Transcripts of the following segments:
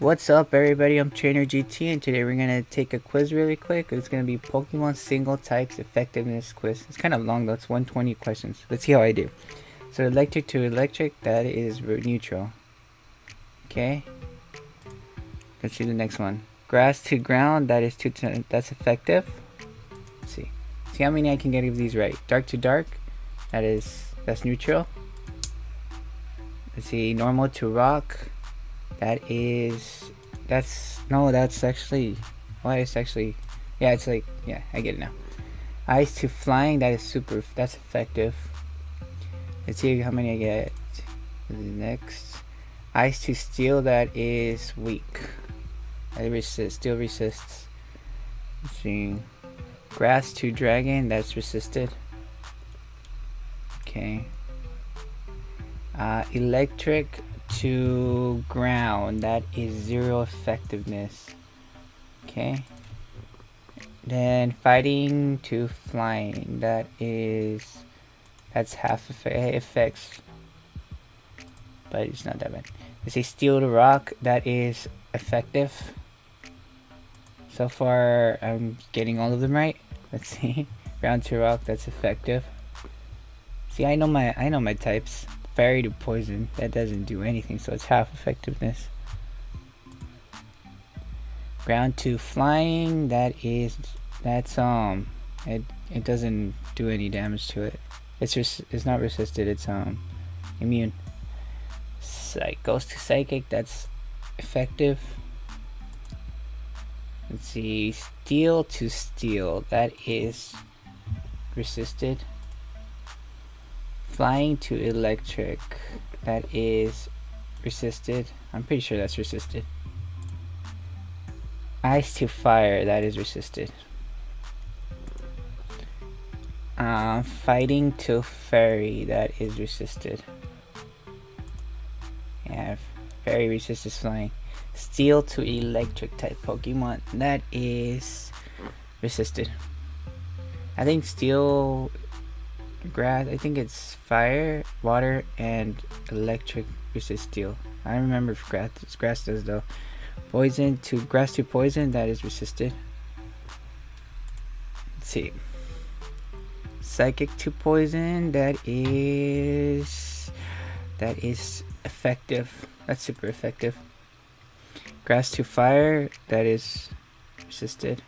What's up everybody, I'm Trainer GT and today we're gonna take a quiz really quick. It's gonna be Pokemon single types effectiveness quiz. It's kind of long though, it's 120 questions. Let's see how I do. So electric to electric, that is neutral. Okay. Let's see the next one. Grass to ground, that is that's effective. Let's see. See how many I can get of these right. Dark to dark, that's neutral. Let's see, normal to rock. That's actually, why it's actually, yeah, it's like, yeah, I get it now. Ice to flying, that's effective. Let's see how many I get. Next, ice to steel, that is weak. Steel resists. Let's see, grass to dragon, that's resisted. Okay. Electric to ground, that is 0 effectiveness. Okay. Then fighting to flying, that's half effects, but it's not that bad. Let's say steel to rock, that is effective. So far I'm getting all of them right. Let's see. Ground to rock, that's effective. See, I know my types. Fairy to poison, that doesn't do anything, so it's half effectiveness. Ground to flying, it doesn't do any damage to it. It's not resisted, it's immune. Goes to psychic, that's effective. Let's see, steel to steel, that is resisted. Flying to electric, that is resisted. I'm pretty sure that's resisted. Ice to fire, that is resisted. Fighting to fairy, that is resisted. Yeah, fairy resists flying. Steel to electric type Pokemon, that is resisted. I think steel, grass, I think it's fire, water, and electric resist steel. I don't remember if grass does though. Poison to grass to poison, that is resisted. Let's see. Psychic to poison, that is effective. That's super effective. Grass to fire, that is resisted.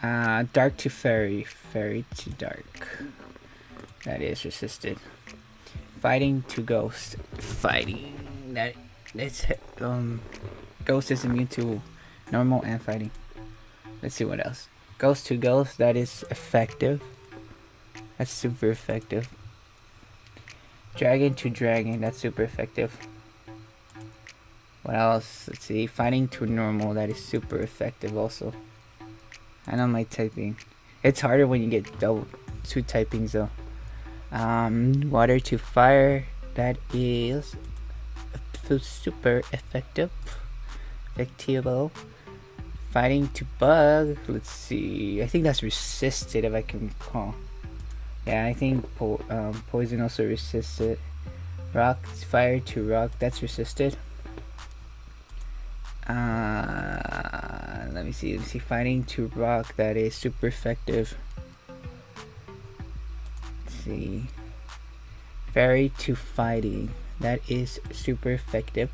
Dark to fairy, fairy to dark, that is resisted. Fighting to ghost, ghost is immune to normal and fighting. Let's see what else. Ghost to ghost, that is effective. That's super effective. Dragon to dragon, that's super effective. What else? Let's see. Fighting to normal, that is super effective also. I know my typing. It's harder when you get two typings though. Water to fire, that is super effective. Fighting to bug, let's see. I think that's resisted if I can recall. Yeah, I think poison also resisted. Rock, fire to rock, that's resisted. Let me see. Fighting to rock, that is super effective. Let's see. Fairy to fighting, that is super effective.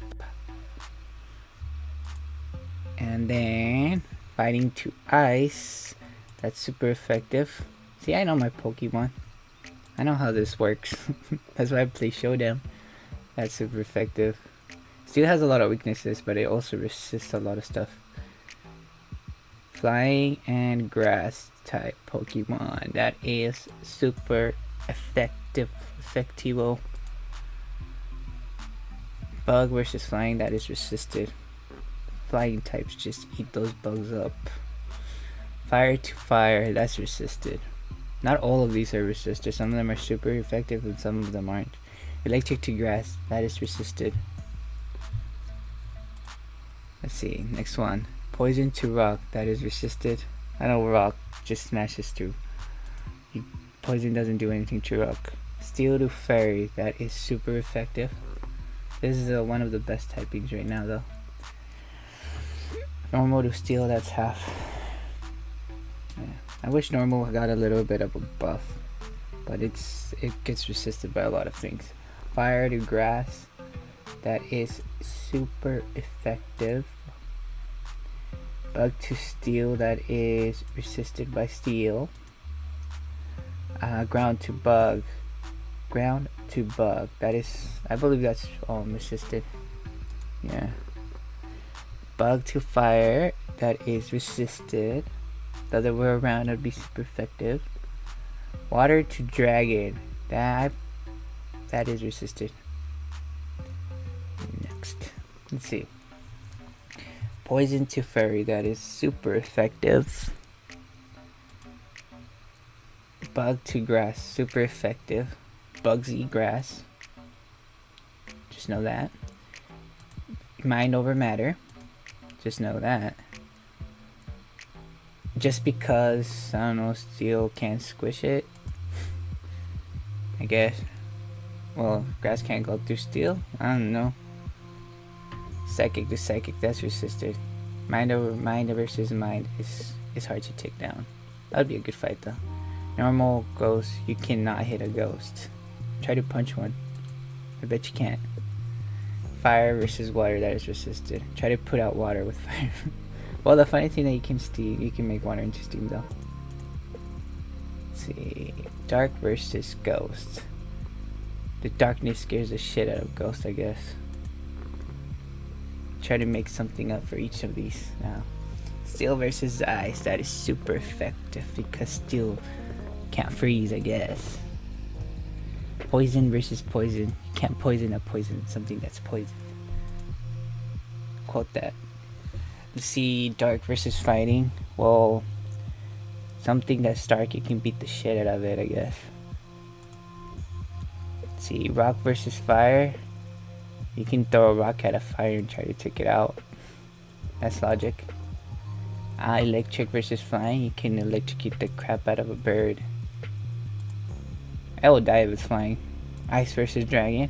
And then fighting to ice, that's super effective. See, I know my Pokemon. I know how this works. That's why I play Showdown. That's super effective. Steel has a lot of weaknesses, but it also resists a lot of stuff. Flying and grass type Pokemon, that is super effectivo. Bug versus flying, that is resisted. Flying types just eat those bugs up. Fire to fire, that's resisted. Not all of these are resisted. Some of them are super effective and some of them aren't. Electric to grass, that is resisted. Let's see, next one. Poison to rock, that is resisted. I know rock just smashes through. Poison doesn't do anything to rock. Steel to fairy, that is super effective. This is one of the best typings right now though. Normal to steel, that's half. Yeah. I wish normal got a little bit of a buff, but it gets resisted by a lot of things. Fire to grass, that is super effective. Bug to steel, that is resisted by steel. Ground to bug, that is, I believe that's resisted. Yeah. Bug to fire, that is resisted. The other way around would be super effective. Water to dragon, that is resisted. Next, let's see. Poison to fairy, that is super effective. Bug to grass, super effective. Bugs eat grass, just know that. Mind over matter, just know that. Just because, I don't know, steel can't squish it, I guess. Well, grass can't go through steel, I don't know. Psychic to psychic, that's resisted. Mind versus mind is hard to take down. That'd be a good fight though. Normal ghost, you cannot hit a ghost. Try to punch one, I bet you can't. Fire versus water, that is resisted. Try to put out water with fire. Well, the funny thing that you can make water into steam though. Let's see, dark versus ghost. The darkness scares the shit out of ghost, I guess. Try to make something up for each of these now. Steel versus ice, that is super effective because steel can't freeze, I guess. Poison versus poison, you can't poison a poison, something that's poisoned. Quote that. Let's see, dark versus fighting. Well, something that's dark, you can beat the shit out of it, I guess. Let's see, rock versus fire. You can throw a rock at a fire and try to take it out. That's logic. Electric versus flying. You can electrocute the crap out of a bird. I will die if it's flying. Ice versus dragon.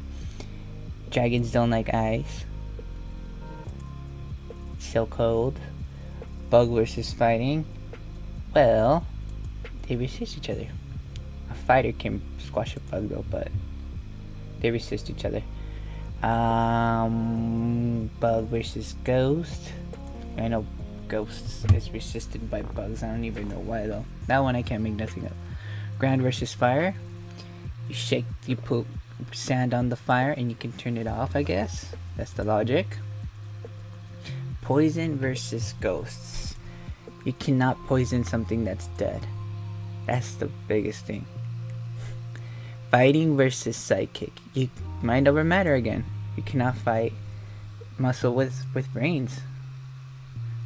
Dragons don't like ice. So cold. Bug versus fighting. Well, they resist each other. A fighter can squash a bug though, but they resist each other. Bug versus ghost. I know ghosts is resisted by bugs. I don't even know why though. That one I can't make nothing up. Ground versus fire. You put sand on the fire and you can turn it off, I guess. That's the logic. Poison versus ghosts. You cannot poison something that's dead. That's the biggest thing. Fighting versus psychic. You mind over matter again. You cannot fight muscle with brains.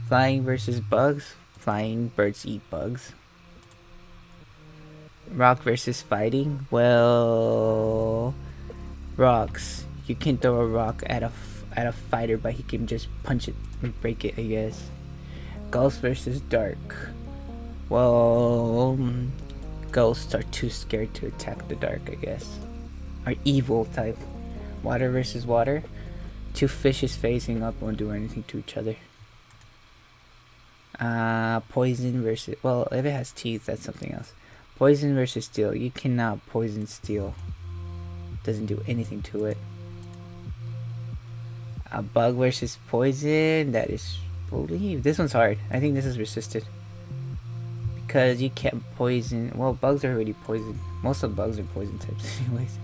Flying versus bugs. Flying birds eat bugs. Rock versus fighting. Well, rocks. You can throw a rock at a fighter, but he can just punch it and break it, I guess. Ghost versus dark. Well, ghosts are too scared to attack the dark, I guess. Are evil type. Water versus water. Two fishes facing up won't do anything to each other. Poison versus, well, if it has teeth, that's something else. Poison versus steel. You cannot poison steel. Doesn't do anything to it. Bug versus poison. That is, believe this one's hard. I think this is resisted because you can't poison. Well, bugs are already poisoned. Most of bugs are poison types, anyways.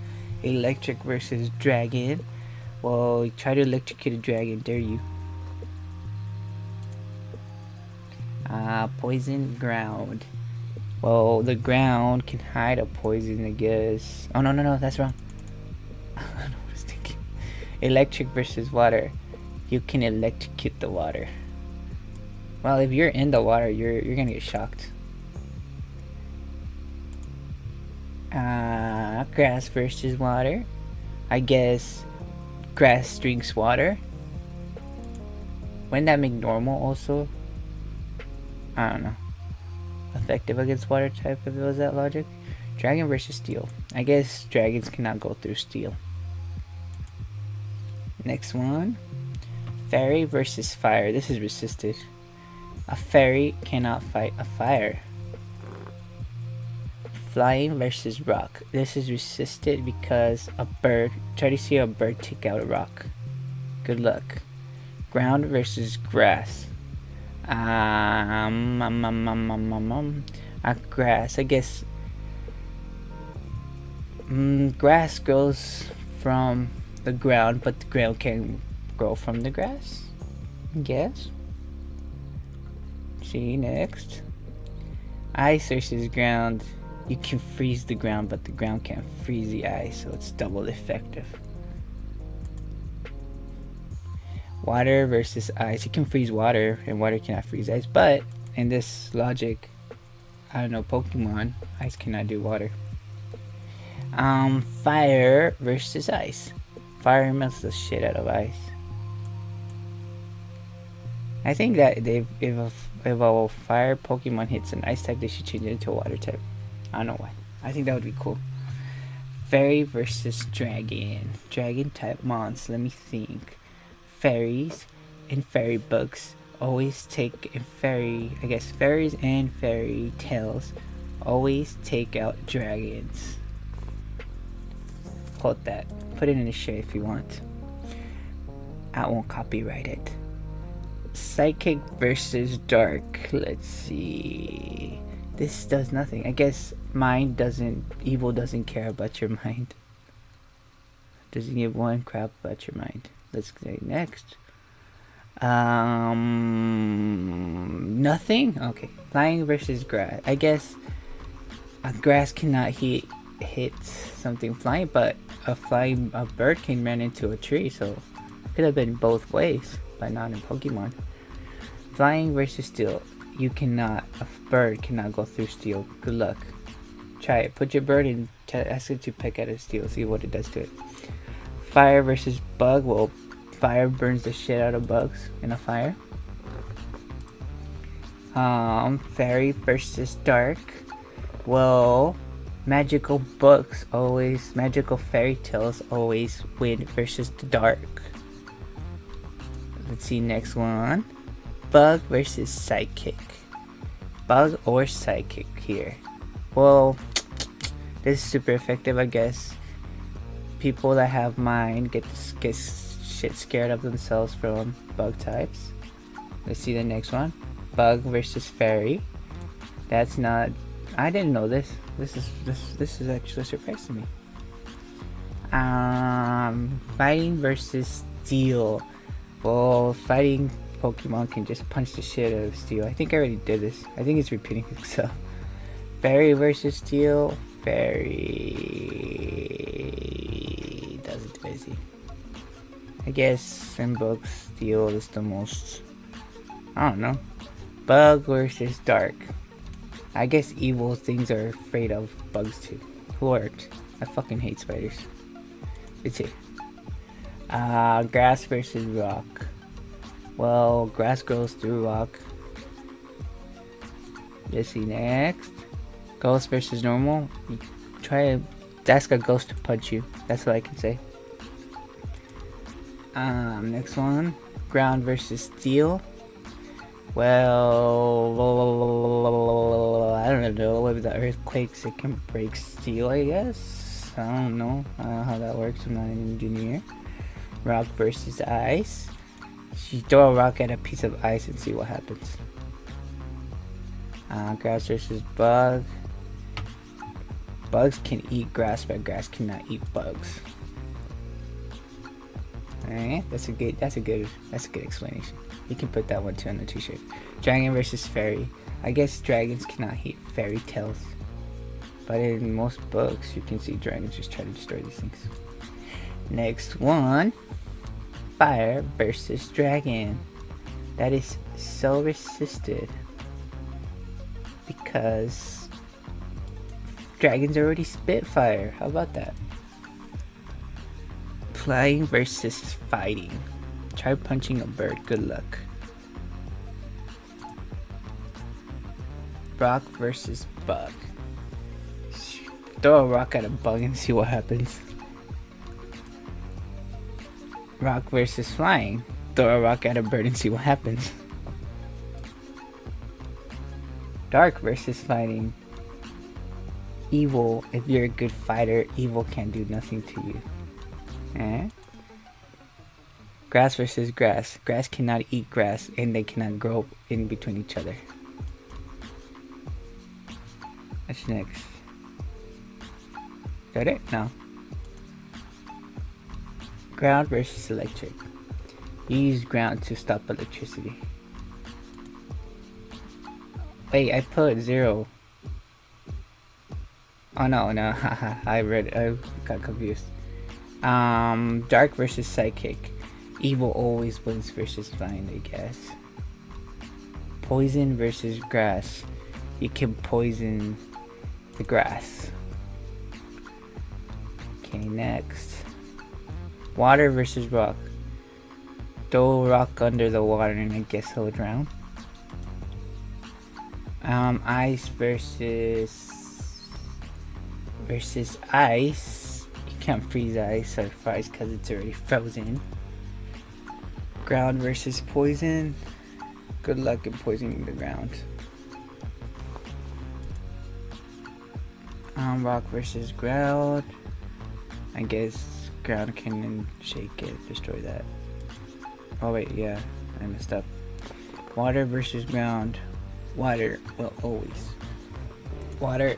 Electric versus dragon. Well, try to electrocute a dragon. Dare you? Poison ground. Well, the ground can hide a poison, I guess. Oh no, that's wrong. I don't know what I was thinking. Electric versus water. You can electrocute the water. Well, if you're in the water, you're gonna get shocked. Grass versus water. I guess grass drinks water. Wouldn't that make normal also? I don't know. Effective against water type if it was that logic. Dragon versus steel. I guess dragons cannot go through steel. Next one. Fairy versus fire. This is resisted. A fairy cannot fight a fire. Flying versus rock. This is resisted because a bird. Try to see a bird take out a rock. Good luck. Ground versus grass. Grass. I guess. Grass grows from the ground, but the ground can grow from the grass. Guess. See next. Ice versus ground. You can freeze the ground, but the ground can't freeze the ice, so it's double effective. Water versus ice. You can freeze water, and water cannot freeze ice, but in this logic, I don't know, Pokemon, ice cannot do water. Fire versus ice. Fire melts the shit out of ice. I think that if a fire Pokemon hits an ice type, they should change it into a water type. I don't know why. I think that would be cool. Fairy versus dragon. Dragon type mons. Let me think. Fairies and fairy books always take I guess fairies and fairy tales always take out dragons. Hold that. Put it in the share if you want. I won't copyright it. Psychic versus dark. Let's see. This does nothing. I guess evil doesn't care about your mind. Doesn't give one crap about your mind. Let's go next. Nothing? Okay. Flying versus grass. I guess a grass cannot hit something flying, but a bird can run into a tree, so it could have been both ways, but not in Pokemon. Flying versus steel. A bird cannot go through steel. Good luck. Try it. Put your bird in, ask it to peck at a steel, see what it does to it. Fire versus bug. Well, fire burns the shit out of bugs in a fire. Fairy versus dark. Well, magical fairy tales always win versus the dark. Let's see next one. Bug versus psychic. Bug or psychic here. Well, this is super effective, I guess. People that have mind get shit scared of themselves from bug types. Let's see the next one. Bug versus fairy. That's not. I didn't know this. This is actually a surprise to me. Fighting versus steel. Well, fighting Pokemon can just punch the shit out of steel. I think I already did this. I think it's repeating itself. Fairy versus steel. Fairy does it busy. I guess in books, steel is the most. I don't know. Bug versus dark. I guess evil things are afraid of bugs too. Lord, I fucking hate spiders. It's it. Grass versus rock. Well, grass grows through rock. Let's see next. Ghost versus normal. You try to ask a ghost to punch you. That's what I can say. Next one. Ground versus steel. Well, I don't know. With the earthquakes, it can break steel, I guess. I don't know how that works. I'm not an engineer. Rock versus ice. You throw a rock at a piece of ice and see what happens. Grass versus bug. Bugs can eat grass, but grass cannot eat bugs. Alright, that's a good explanation. You can put that one too on the t-shirt. Dragon versus fairy. I guess dragons cannot eat fairy tales. But in most books, you can see dragons just try to destroy these things. Next one. Fire versus dragon. That is so resisted. Because dragons already spit fire. How about that? Flying versus fighting. Try punching a bird. Good luck. Rock versus bug. Throw a rock at a bug and see what happens. Rock versus flying. Throw a rock at a bird and see what happens. Dark versus fighting. Evil, if you're a good fighter, evil can do nothing to you. Grass versus grass. Grass cannot eat grass and they cannot grow in between each other. What's next? Is that it? No. Ground versus electric. You use ground to stop electricity. Wait, I put 0. Oh no, haha, I read it, I got confused. Dark versus psychic. Evil always wins versus blind, I guess. Poison versus grass. You can poison the grass. Okay, next. Water versus rock. Throw a rock under the water and I guess he'll drown. Ice versus ice. You can't freeze ice or fries because it's already frozen. Ground versus poison. Good luck in poisoning the ground. Rock versus ground. I guess ground can shake it, destroy that. Oh wait, yeah, I messed up. Water versus ground. Water will always. Water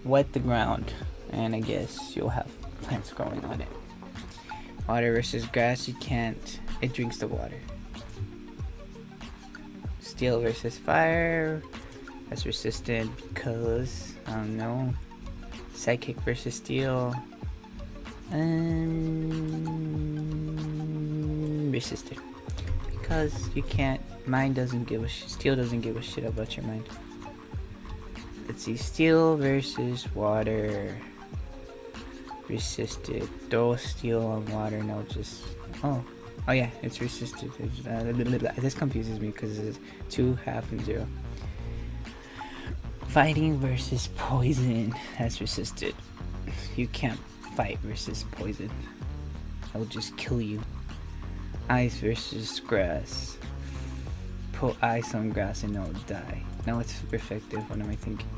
wet the ground and I guess you'll have plants growing on it. Water versus grass, you can't. It drinks the water. Steel versus fire. That's resistant because I don't know. Psychic versus steel. Resistant because you can't. Mind doesn't give a steel doesn't give a shit about your mind. Let's see. Steel versus water. Resisted. Throw steel on water. No, just oh yeah, it's resisted. This confuses me because it's 2, half, and 0. Fighting versus poison. That's resisted. You can't fight versus poison. I will just kill you. Ice versus grass. Put ice on grass and it'll die. No, it's super effective. What am I thinking?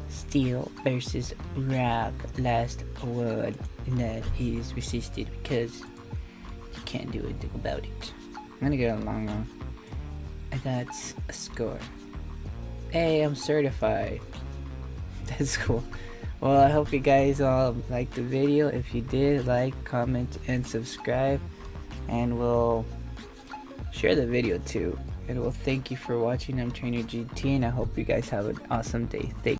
Steel versus rock. Last word. And that is resisted because you can't do anything about it. I'm gonna get a long one. And that's a score. Hey, I'm certified. That's cool. Well, I hope you guys all liked the video. If you did, like, comment, and subscribe. And we'll share the video too. And we'll thank you for watching. I'm Trainer GT and I hope you guys have an awesome day. Thank you.